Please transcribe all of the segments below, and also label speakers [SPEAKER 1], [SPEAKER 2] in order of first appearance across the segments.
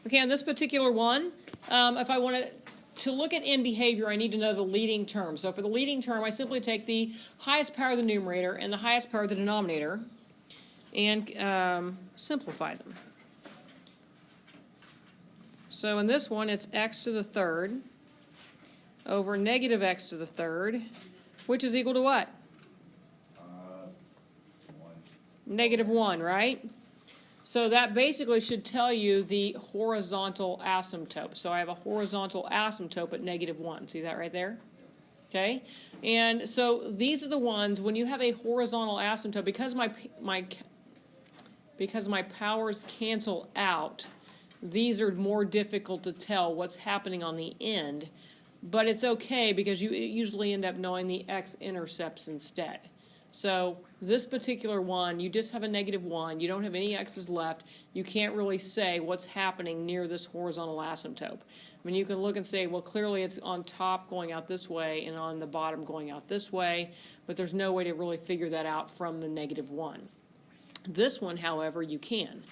[SPEAKER 1] Okay, on this particular one, if I want to look at end behavior, I need to know the leading term. So for the leading term, I simply take the highest power of the numerator and the highest power of the denominator and simplify them. So in this one, it's x to the third over negative x to the third, which is equal to what?
[SPEAKER 2] 1.
[SPEAKER 1] Negative 1, right? So that basically should tell you the horizontal asymptote. So I have a horizontal asymptote at negative 1. See that right there? Okay? And so these are the ones, when you have a horizontal asymptote, because my powers cancel out, these are more difficult to tell what's happening on the end. But it's okay because you usually end up knowing the x-intercepts instead. So this particular one, you just have a negative 1. You don't have any x's left. You can't really say what's happening near this horizontal asymptote. I mean, you can look and say, well, clearly it's on top going out this way and on the bottom going out this way, but there's no way to really figure that out from the negative 1. This one, however, you can.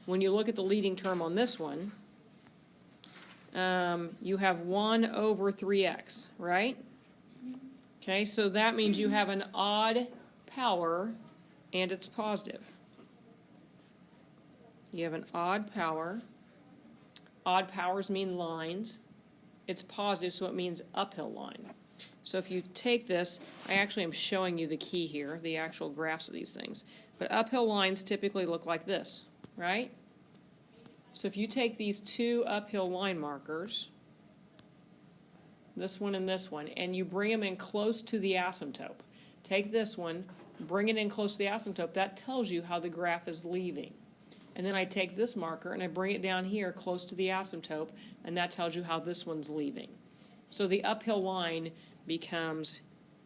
[SPEAKER 1] When you look at the leading term on this one, you have 1 over 3x, right? Okay, so that means you have an odd power and it's positive. You have an odd power. Odd powers mean lines. It's positive, so it means uphill line. So if you take this, I actually am showing you the key here, the actual graphs of these things. But uphill lines typically look like this, right? So if you take these two uphill line markers, this one, and you bring them in close to the asymptote. Take this one, bring it in close to the asymptote. That tells you how the graph is leaving. And then I take this marker and I bring it down here close to the asymptote, and that tells you how this one's leaving. So the uphill line becomes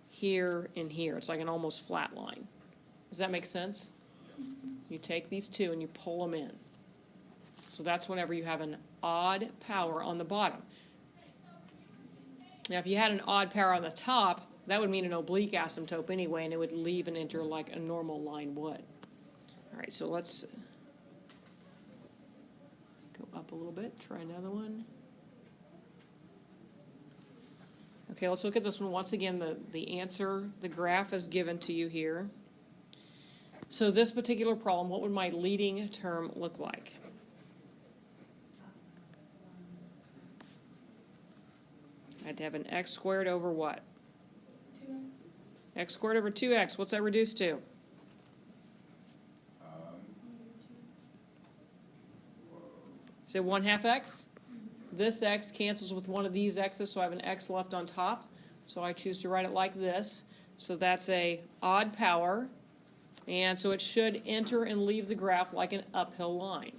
[SPEAKER 1] here and here. It's like an almost flat line. Does that make sense? You take these two and you pull them in. So that's whenever you have an odd power on the bottom. Now, if you had an odd power on the top, that would mean an oblique asymptote anyway, and it would leave and enter like a normal line would. All right, so let's go up a little bit, try another one. Okay, let's look at this one. Once again, the answer, the graph is given to you here. So this particular problem, what would my leading term look like? I'd have an x squared over what?
[SPEAKER 3] 2x.
[SPEAKER 1] X squared over 2x. What's that reduced to? So 1/2 x. This x cancels with one of these x's, so I have an x left on top. So I choose to write it like this. So that's a odd power, and so it should enter and leave the graph like an uphill line.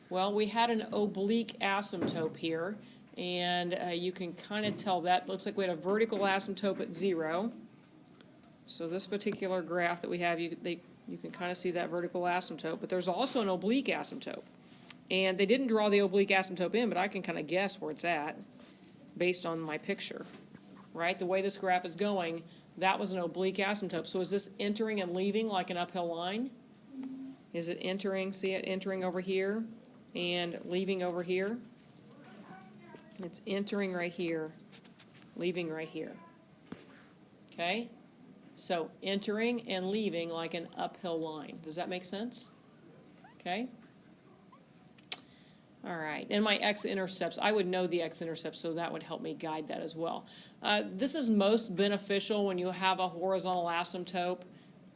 [SPEAKER 1] Well, we had an oblique asymptote here, and you can kind of tell that. Looks like we had a vertical asymptote at 0. So this particular graph that we have, you can kind of see that vertical asymptote, but there's also an oblique asymptote. And they didn't draw the oblique asymptote in, but I can kind of guess where it's at based on my picture, right? The way this graph is going, that was an oblique asymptote. So is this entering and leaving like an uphill line? Is it entering, see it entering over here and leaving over here? It's entering right here, leaving right here. Okay? So entering and leaving like an uphill line. Does that make sense? Okay? All right, and my x-intercepts, I would know the x-intercepts, so that would help me guide that as well. This is most beneficial when you have a horizontal asymptote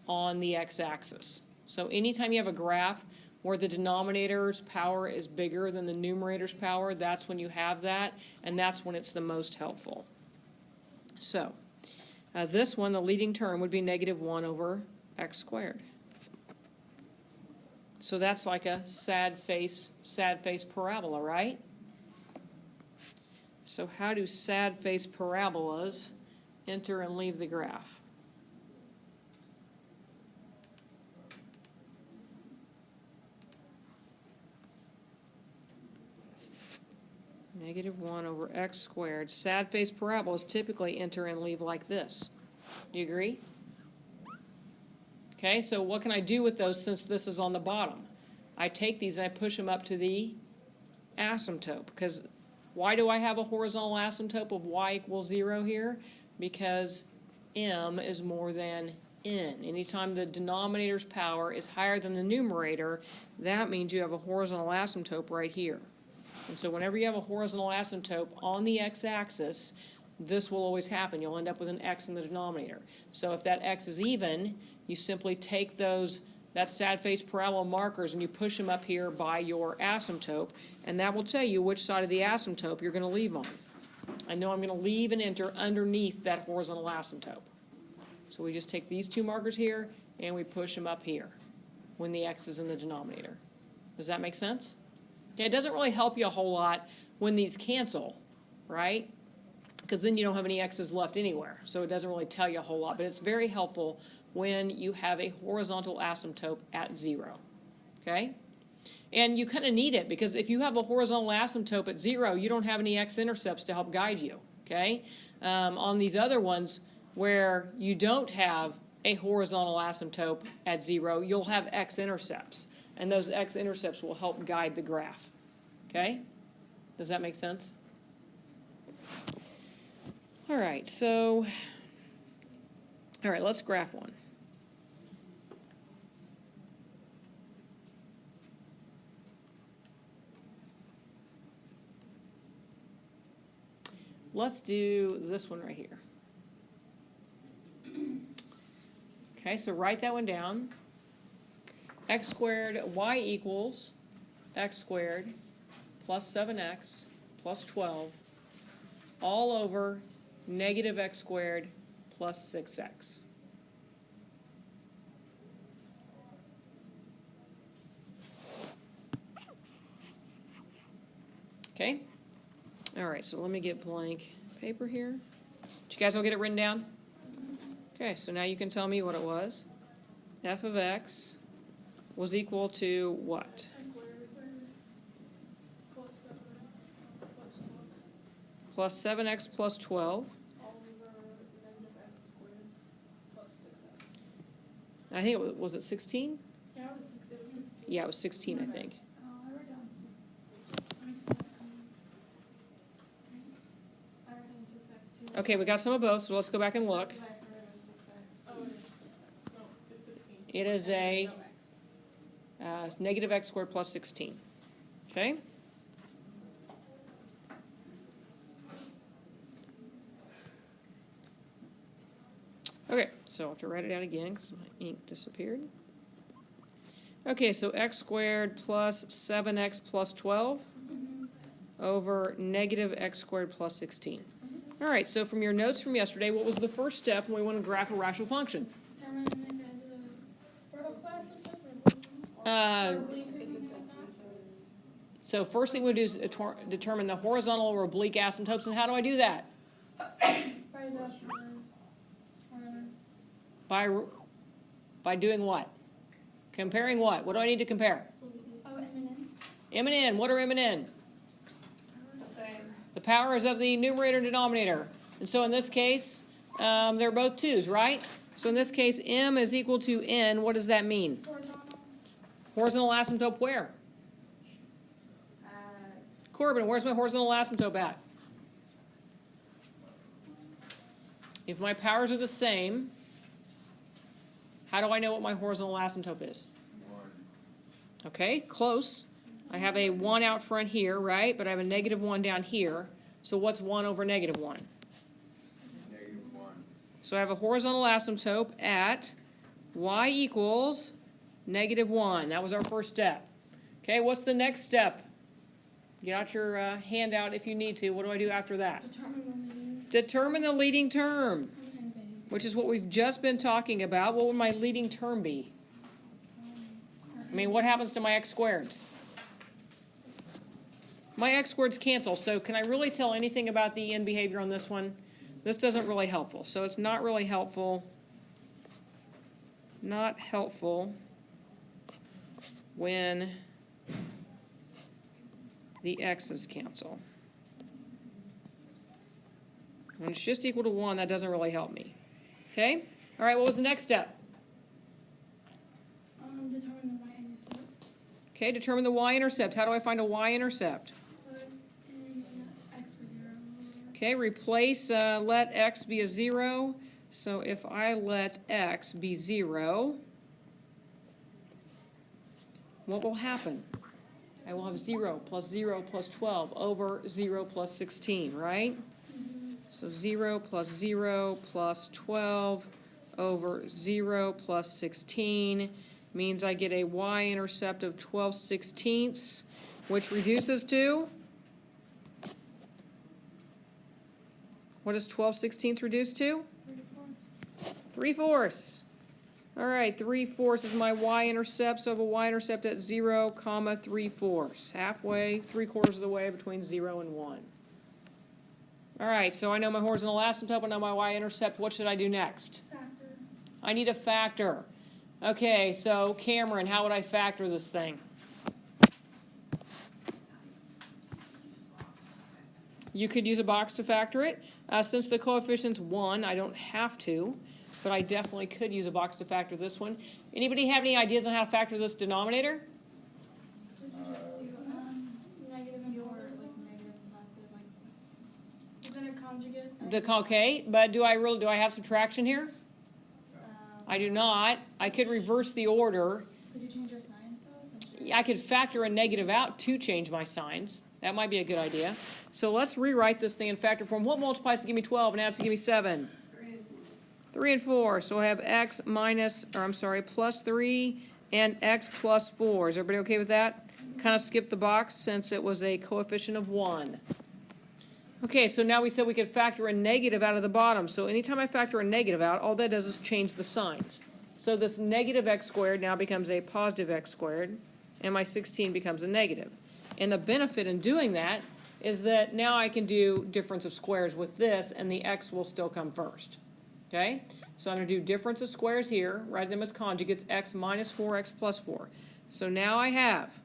[SPEAKER 1] on the x-axis. So anytime you have a graph where the denominator's power is bigger than the numerator's power, that's when you have that, and that's when it's the most helpful. So this one, the leading term, would be negative 1 over x squared. So that's like a sad face parabola, right? So how do sad face parabolas enter and leave the graph? Negative 1 over x squared. Sad face parabolas typically enter and leave like this. Do you agree? Okay, so what can I do with those since this is on the bottom? I take these and I push them up to the asymptote. Because why do I have a horizontal asymptote of y equals 0 here? Because m is more than n. Anytime the denominator's power is higher than the numerator, that means you have a horizontal asymptote right here. And so whenever you have a horizontal asymptote on the x-axis, this will always happen. You'll end up with an x in the denominator. So if that x is even, you simply take that sad face parabola markers and you push them up here by your asymptote, and that will tell you which side of the asymptote you're going to leave on. I know I'm going to leave an enter underneath that horizontal asymptote. So we just take these two markers here and we push them up here when the x is in the denominator. Does that make sense? Okay, it doesn't really help you a whole lot when these cancel, right? Because then you don't have any x's left anywhere. So it doesn't really tell you a whole lot. But it's very helpful when you have a horizontal asymptote at 0. Okay? And you kind of need it because if you have a horizontal asymptote at 0, you don't have any x-intercepts to help guide you. Okay? On these other ones where you don't have a horizontal asymptote at 0, you'll have x-intercepts. And those x-intercepts will help guide the graph. Okay? Does that make sense? All right, let's graph one. Let's do this one right here. Okay, so write that one down. X squared, y equals x squared plus 7x plus 12 all over negative x squared plus 6x. Okay? All right, so let me get blank paper here. Did you guys all get it written down? Okay, so now you can tell me what it was. F of x was equal to what? Plus 7x plus 12. I think it was it 16?
[SPEAKER 2] Yeah, it was 16.
[SPEAKER 1] Yeah, it was 16, I think.
[SPEAKER 2] I wrote down 6.
[SPEAKER 1] Okay, we got some of both, so let's go back and look. It is a negative x squared plus 16. Okay? Okay, so I'll have to write it out again because my ink disappeared. Okay, so x squared plus 7x plus 12 over negative x squared plus 16. All right, so from your notes from yesterday, what was the first step when we want to graph a rational function?
[SPEAKER 2] Determine the vertical asymptote.
[SPEAKER 1] So first thing we do is determine the horizontal or oblique asymptotes, and how do I do that? By doing what? Comparing what? What do I need to compare?
[SPEAKER 2] Oh, M and N.
[SPEAKER 1] M and N. What are M and N? The powers of the numerator and denominator. And so in this case, they're both 2's, right? So in this case, M is equal to N. What does that mean? Horizontal asymptote where? Corbin, where's my horizontal asymptote at? If my powers are the same, how do I know what my horizontal asymptote is?
[SPEAKER 3] 1.
[SPEAKER 1] Okay, close. I have a 1 out front here, right? But I have a negative 1 down here. So what's 1 over negative 1?
[SPEAKER 3] Negative 1.
[SPEAKER 1] So I have a horizontal asymptote at y equals negative 1. That was our first step. Okay, what's the next step? Get out your handout if you need to. What do I do after that? Determine the leading term, which is what we've just been talking about. What would my leading term be? I mean, what happens to my x squareds? My x squareds cancel, so can I really tell anything about the end behavior on this one? This doesn't really helpful, so it's not really helpful. Not helpful when the x's cancel. When it's just equal to 1, that doesn't really help me. Okay? All right, what was the next step?
[SPEAKER 2] Determine the y-intercept.
[SPEAKER 1] Okay, determine the y-intercept. How do I find a y-intercept? Okay, replace, let x be a 0. So if I let x be 0, what will happen? I will have 0 plus 12 over 0 plus 16, right? So 0 plus 0 plus 12 over 0 plus 16 means I get a y-intercept of 12/16, which reduces to? What does 12/16 reduce to? 3/4. All right, 3/4 is my y-intercept, so I have a y-intercept at 0, 3/4. Halfway, 3/4 of the way between 0 and 1. All right, so I know my horizontal asymptote, I know my y-intercept. What should I do next?
[SPEAKER 2] Factor.
[SPEAKER 1] I need a factor. Okay, so Cameron, how would I factor this thing? You could use a box to factor it. Since the coefficient's 1, I don't have to, but I definitely could use a box to factor this one. Anybody have any ideas on how to factor this denominator?
[SPEAKER 2] Would you just do negative and positive? Negative and positive, Then a conjugate.
[SPEAKER 1] Okay, but do I have subtraction here? I do not. I could reverse the order.
[SPEAKER 2] Could you change your signs though?
[SPEAKER 1] I could factor a negative out to change my signs. That might be a good idea. So let's rewrite this thing in factor form. What multiplies to give me 12 and adds to give me 7? 3 and 4. So I have x plus 3 and x plus 4. Is everybody okay with that? Kind of skip the box since it was a coefficient of 1. Okay, so now we said we could factor a negative out of the bottom. So anytime I factor a negative out, all that does is change the signs. So this negative x squared now becomes a positive x squared, and my 16 becomes a negative. And the benefit in doing that is that now I can do difference of squares with this, and the x will still come first. Okay? So I'm going to do difference of squares here, write them as conjugates, x minus 4, x plus 4. So now I have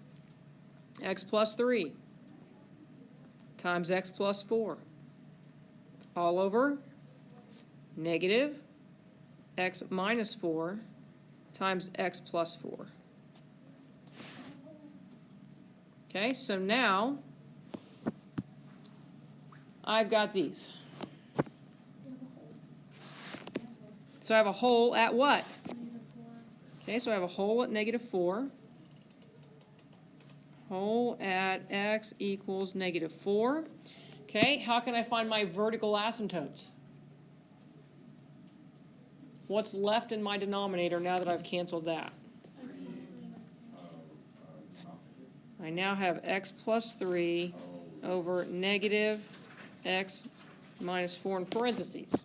[SPEAKER 1] x plus 3 times x plus 4 all over negative x minus 4 times x plus 4. Okay, so now I've got these. So I have a hole at what? Okay, so I have a hole at negative 4. Hole at x equals negative 4. Okay, how can I find my vertical asymptotes? What's left in my denominator now that I've canceled that? I now have x plus 3 over negative x minus 4 in parentheses.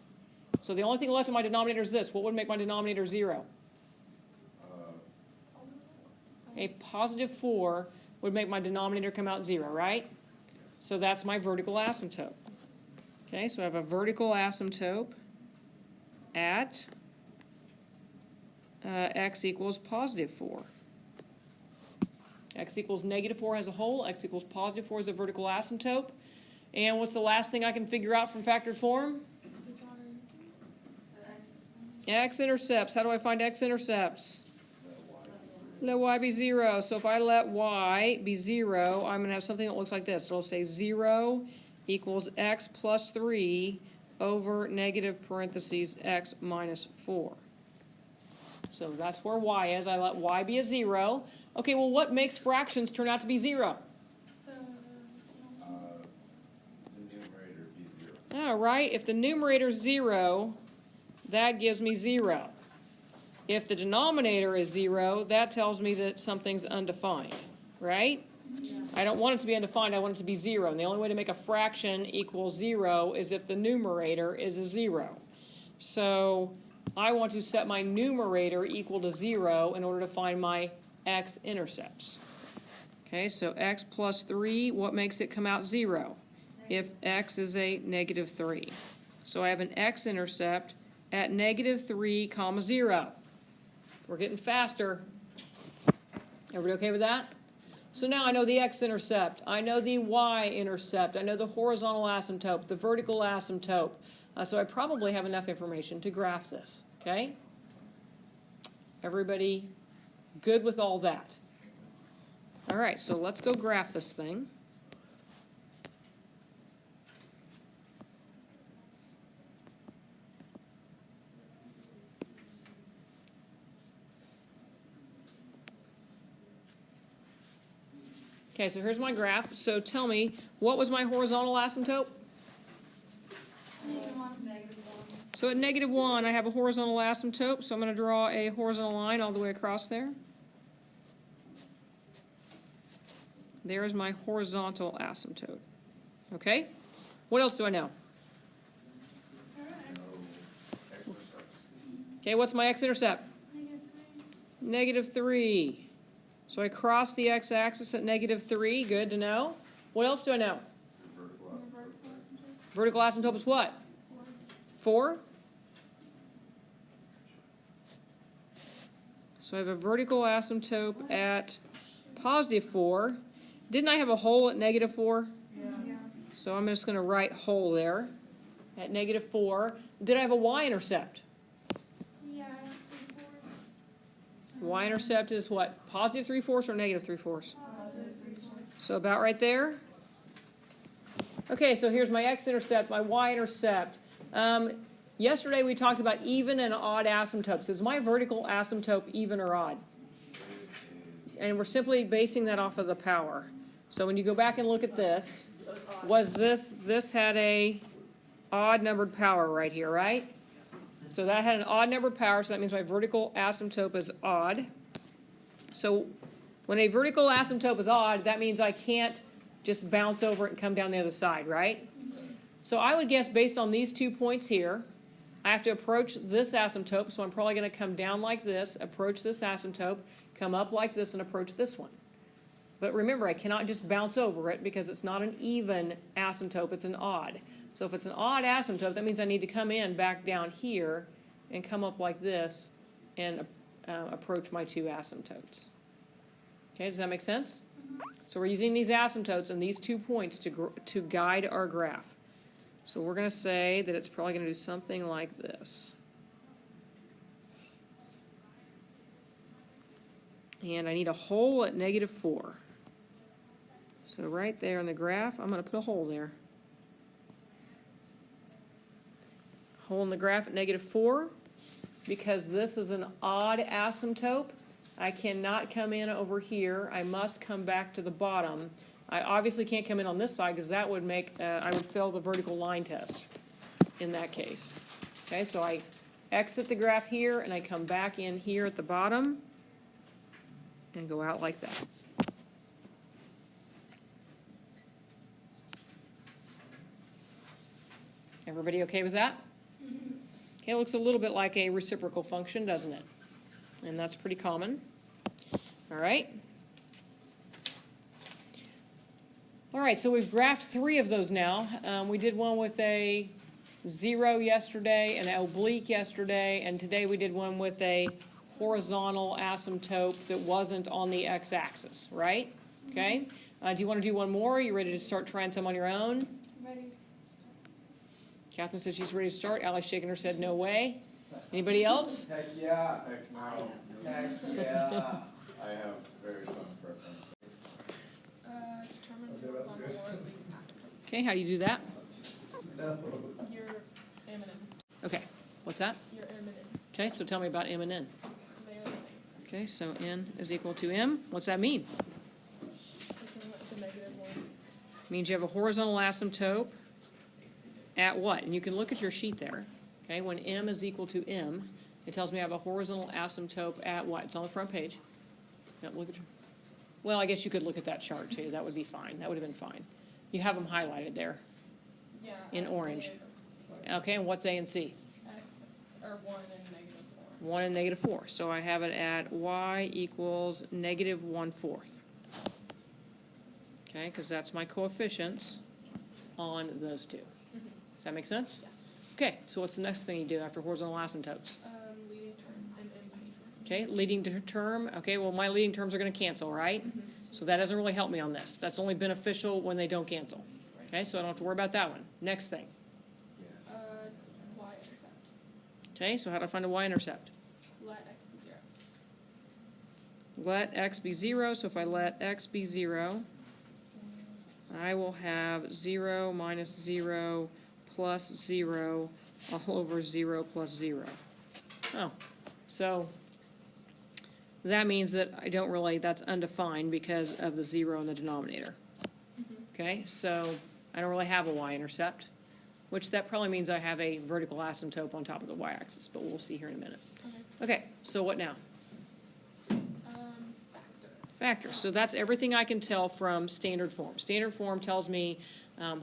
[SPEAKER 1] So the only thing left in my denominator is this. What would make my denominator 0? A positive 4 would make my denominator come out 0, right? So that's my vertical asymptote. Okay, so I have a vertical asymptote at x equals positive 4. X equals negative 4 as a whole. X equals positive 4 as a vertical asymptote. And what's the last thing I can figure out from factored form? X-intercepts. How do I find x-intercepts? Let y be 0. So if I let y be 0, I'm going to have something that looks like this. It'll say 0 equals x plus 3 over negative parentheses x minus 4. So that's where y is. I let y be a 0. Okay, well, what makes fractions turn out to be 0?
[SPEAKER 3] The numerator be 0.
[SPEAKER 1] All right, if the numerator is 0, that gives me 0. If the denominator is 0, that tells me that something's undefined, right? Yeah. I don't want it to be undefined, I want it to be 0. And the only way to make a fraction equal 0 is if the numerator is a 0. So I want to set my numerator equal to 0 in order to find my x-intercepts. Okay, so x plus 3, what makes it come out 0? If x is a negative 3. So I have an x-intercept at negative 3, 0. We're getting faster. Everybody okay with that? So now I know the x-intercept. I know the y-intercept. I know the horizontal asymptote, the vertical asymptote. So I probably have enough information to graph this. Okay? Everybody good with all that? All right, so let's go graph this thing. Okay, so here's my graph. So tell me, what was my horizontal asymptote? So at -1, I have a horizontal asymptote, so I'm going to draw a horizontal line all the way across there. There is my horizontal asymptote. Okay? What else do I know? Okay, what's my x-intercept? -3. So I cross the x-axis at -3. Good to know. What else do I know? Vertical asymptote is what? 4? So I have a vertical asymptote at +4. Didn't I have a hole at -4?
[SPEAKER 2] Yeah.
[SPEAKER 1] So I'm just going to write hole there at -4. Did I have a y-intercept?
[SPEAKER 2] Yeah.
[SPEAKER 1] Y-intercept is what? +3/4 or -3/4? So about right there. Okay, so here's my x-intercept, my y-intercept. Yesterday we talked about even and odd asymptotes. Is my vertical asymptote even or odd? And we're simply basing that off of the power. So when you go back and look at this, this had a odd numbered power right here, right? So that had an odd numbered power, so that means my vertical asymptote is odd. So when a vertical asymptote is odd, that means I can't just bounce over it and come down the other side, right? So I would guess based on these 2 points here, I have to approach this asymptote, so I'm probably going to come down like this, approach this asymptote, come up like this, and approach this one. But remember, I cannot just bounce over it because it's not an even asymptote, it's an odd. So if it's an odd asymptote, that means I need to come in back down here and come up like this and approach my 2 asymptotes. Okay, does that make sense? So we're using these asymptotes and these 2 points to guide our graph. So we're going to say that it's probably going to do something like this. And I need a hole at -4. So right there in the graph, I'm going to put a hole there. Hole in the graph at -4. Because this is an odd asymptote, I cannot come in over here. I must come back to the bottom. I obviously can't come in on this side because that would make, I would fail the vertical line test in that case. Okay, so I exit the graph here and I come back in here at the bottom and go out like that. Everybody okay with that? Okay, it looks a little bit like a reciprocal function, doesn't it? And that's pretty common. All right. All right, so we've graphed 3 of those now. We did one with a 0 yesterday, an oblique yesterday, and today we did one with a horizontal asymptote that wasn't on the x-axis, right? Okay. Do you want to do one more? Are you ready to start trying some on your own?
[SPEAKER 2] Ready.
[SPEAKER 1] Catherine said she's ready to start. Allie's shaking her head, no way. Anybody else?
[SPEAKER 3] Heck yeah. Heck no. Heck yeah. I have very strong preference.
[SPEAKER 4] Determine horizontal or oblique asymptote.
[SPEAKER 1] Okay, how do you do that?
[SPEAKER 4] Your M and N.
[SPEAKER 1] Okay, what's that?
[SPEAKER 4] Your M and N.
[SPEAKER 1] Okay, so tell me about M and N.
[SPEAKER 4] They are the same.
[SPEAKER 1] Okay, so N is equal to M. What's that mean?
[SPEAKER 4] It's a -1.
[SPEAKER 1] Means you have a horizontal asymptote at what? And you can look at your sheet there. Okay, when M is equal to M, it tells me I have a horizontal asymptote at what? It's on the front page. Yep, look at your, well, I guess you could look at that chart too. That would be fine. That would have been fine. You have them highlighted there.
[SPEAKER 4] Yeah.
[SPEAKER 1] In orange. Okay, and what's A and C?
[SPEAKER 4] X, or 1 and -4.
[SPEAKER 1] 1 and -4. So I have it at y equals -1/4. Okay, because that's my coefficients on those 2. Does that make sense?
[SPEAKER 4] Yes.
[SPEAKER 1] Okay, so what's the next thing you do after horizontal asymptotes?
[SPEAKER 4] Leading term and end paper.
[SPEAKER 1] Okay, leading term. Okay, well, my leading terms are going to cancel, right? So that doesn't really help me on this. That's only beneficial when they don't cancel. Okay, so I don't have to worry about that one. Next thing.
[SPEAKER 4] Y-intercept.
[SPEAKER 1] Okay, so how do I find a y-intercept?
[SPEAKER 4] Let x be 0.
[SPEAKER 1] Let x be 0. So if I let x be 0, I will have 0 minus 0 plus 0 all over 0 plus 0. Oh, so that means that I don't really, that's undefined because of the 0 in the denominator. Okay, so I don't really have a y-intercept, which that probably means I have a vertical asymptote on top of the y-axis, but we'll see here in a minute. Okay, so what now? Factor. So that's everything I can tell from standard form. Standard form tells me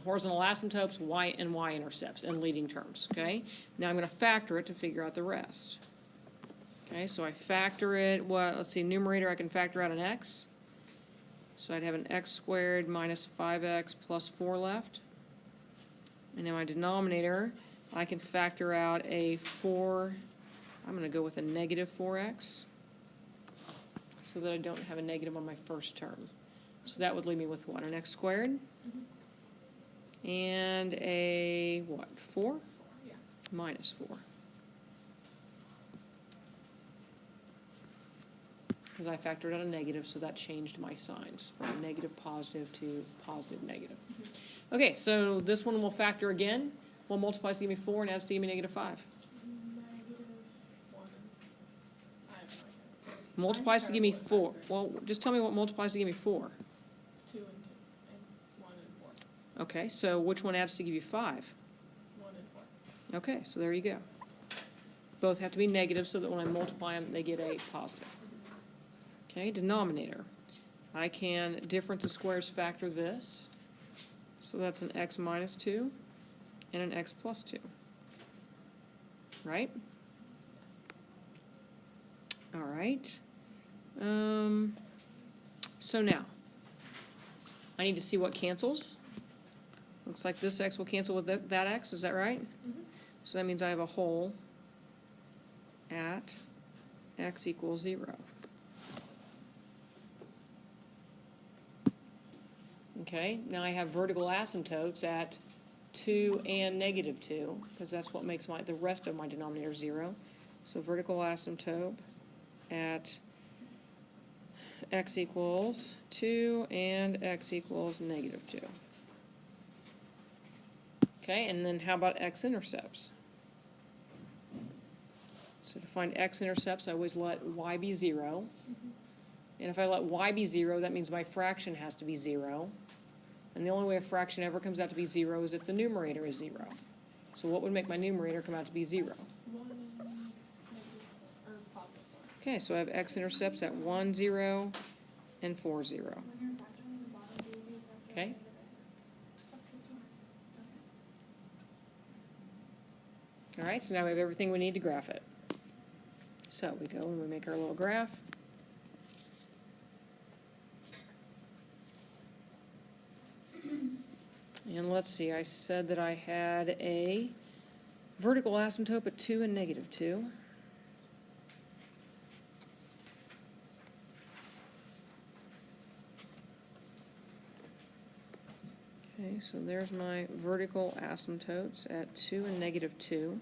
[SPEAKER 1] horizontal asymptotes, y and y-intercepts, and leading terms. Okay, now I'm going to factor it to figure out the rest. Okay, so I factor it, let's see, numerator I can factor out an x. So I'd have an x squared minus 5x plus 4 left. And in my denominator, I can factor out a 4, I'm going to go with a negative 4x, so that I don't have a negative on my first term. So that would leave me with what, an x squared? And a, what, 4?
[SPEAKER 4] Yeah.
[SPEAKER 1] Minus 4. Because I factored out a negative, so that changed my signs from negative positive to positive negative. Okay, so this one will factor again. 1 multiplies to give me 4 and adds to give me negative 5.
[SPEAKER 4] -1. I have no idea.
[SPEAKER 1] Multiplies to give me 4. Well, just tell me what multiplies to give me 4.
[SPEAKER 4] 2 and 2, and 1 and 4.
[SPEAKER 1] Okay, so which one adds to give you 5?
[SPEAKER 4] 1 and 4.
[SPEAKER 1] Okay, so there you go. Both have to be negative so that when I multiply them, they get a positive. Okay, denominator. I can difference of squares factor this. So that's an x minus 2 and an x plus 2. Right? All right. So now, I need to see what cancels. Looks like this x will cancel with that x, is that right? So that means I have a hole at x equals 0. Okay, now I have vertical asymptotes at 2 and negative 2, because that's what makes the rest of my denominator 0. So vertical asymptote at x equals 2 and x equals negative 2. Okay, and then how about x-intercepts? So to find x-intercepts, I always let y be 0. And if I let y be 0, that means my fraction has to be 0. And the only way a fraction ever comes out to be 0 is if the numerator is 0. So what would make my numerator come out to be 0?
[SPEAKER 4] 1 and negative, or positive 4.
[SPEAKER 1] Okay, so I have x-intercepts at 1, 0, and 4, 0.
[SPEAKER 2] When you're factoring the bottom, do you factor
[SPEAKER 1] Okay.
[SPEAKER 2] negative x?
[SPEAKER 1] All right, so now we have everything we need to graph it. So we go and we make our little graph. And let's see, I said that I had a vertical asymptote at 2 and negative 2. Okay, so there's my vertical asymptotes at 2 and negative 2.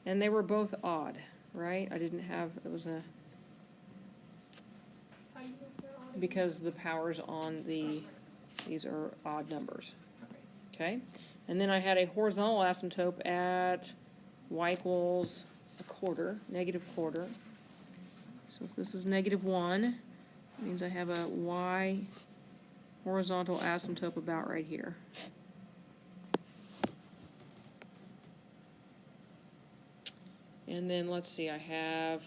[SPEAKER 1] And they were both odd, right? I didn't have, it was a,
[SPEAKER 4] How do you get that on?
[SPEAKER 1] because the powers on these are odd numbers.
[SPEAKER 4] Okay.
[SPEAKER 1] Okay, and then I had a horizontal asymptote at y equals a quarter, negative quarter. So if this is negative 1, it means I have a y horizontal asymptote about right here. And then let's see, I have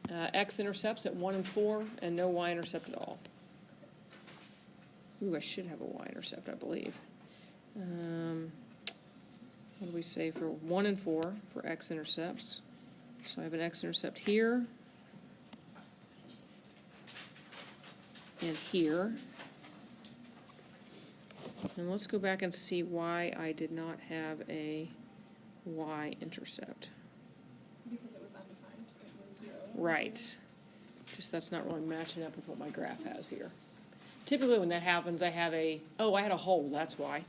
[SPEAKER 1] x-intercepts at 1 and 4 and no y-intercept at all. Ooh, I should have a y-intercept, I believe. What do we say for 1 and 4 for x-intercepts? So I have an x-intercept here and here. And let's go back and see why I did not have a y-intercept.
[SPEAKER 4] Because it was undefined. It was 0.
[SPEAKER 1] Right. Just that's not really matching up with what my graph has here. Typically when that happens, I have I had a hole, that's why.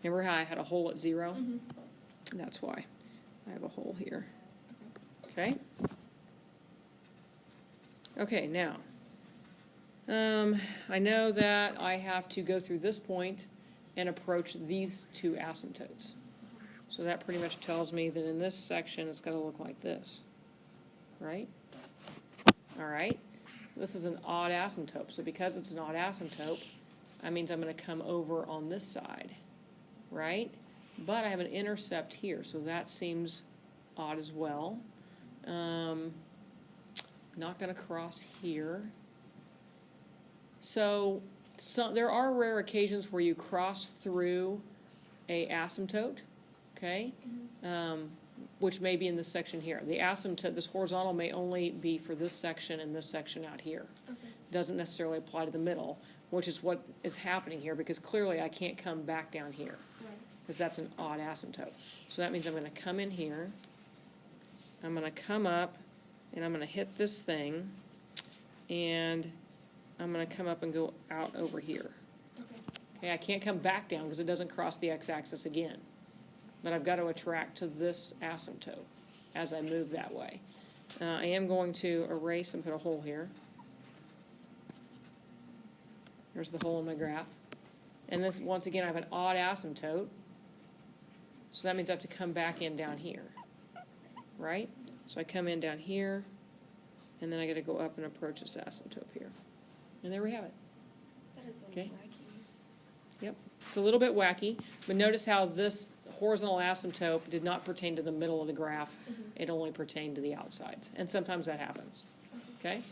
[SPEAKER 1] Remember how I had a hole at 0? That's why. I have a hole here. Okay? Okay, now, I know that I have to go through this point and approach these two asymptotes. So that pretty much tells me that in this section it's going to look like this. Right? All right. this is an odd asymptote. So because it's an odd asymptote, that means I'm going to come over on this side, right? But I have an intercept here, so that seems odd as well. Not going to cross here. So there are rare occasions where you cross through a asymptote, okay? Which may be in this section here. The asymptote, this horizontal, may only be for this section and this section out here.
[SPEAKER 4] Okay.
[SPEAKER 1] Doesn't necessarily apply to the middle, which is what is happening here, because clearly I can't come back down here,
[SPEAKER 4] Right.
[SPEAKER 1] because that's an odd asymptote. So that means I'm going to come in here, I'm going to come up, and I'm going to hit this thing, and I'm going to come up and go out over here.
[SPEAKER 4] Okay.
[SPEAKER 1] Okay, I can't come back down because it doesn't cross the x-axis again. But I've got to attract to this asymptote as I move that way. I am going to erase and put a hole here. There's the hole in my graph. And this, once again, I have an odd asymptote. So that means I have to come back in down here. Right? So I come in down here, and then I got to go up and approach this asymptote here. And there we have it.
[SPEAKER 4] That is so
[SPEAKER 1] Okay.
[SPEAKER 4] wacky.
[SPEAKER 1] Yep. It's a little bit wacky, but notice how this horizontal asymptote did not pertain to the middle of the graph. It only pertained to the outsides. And sometimes that happens. Okay?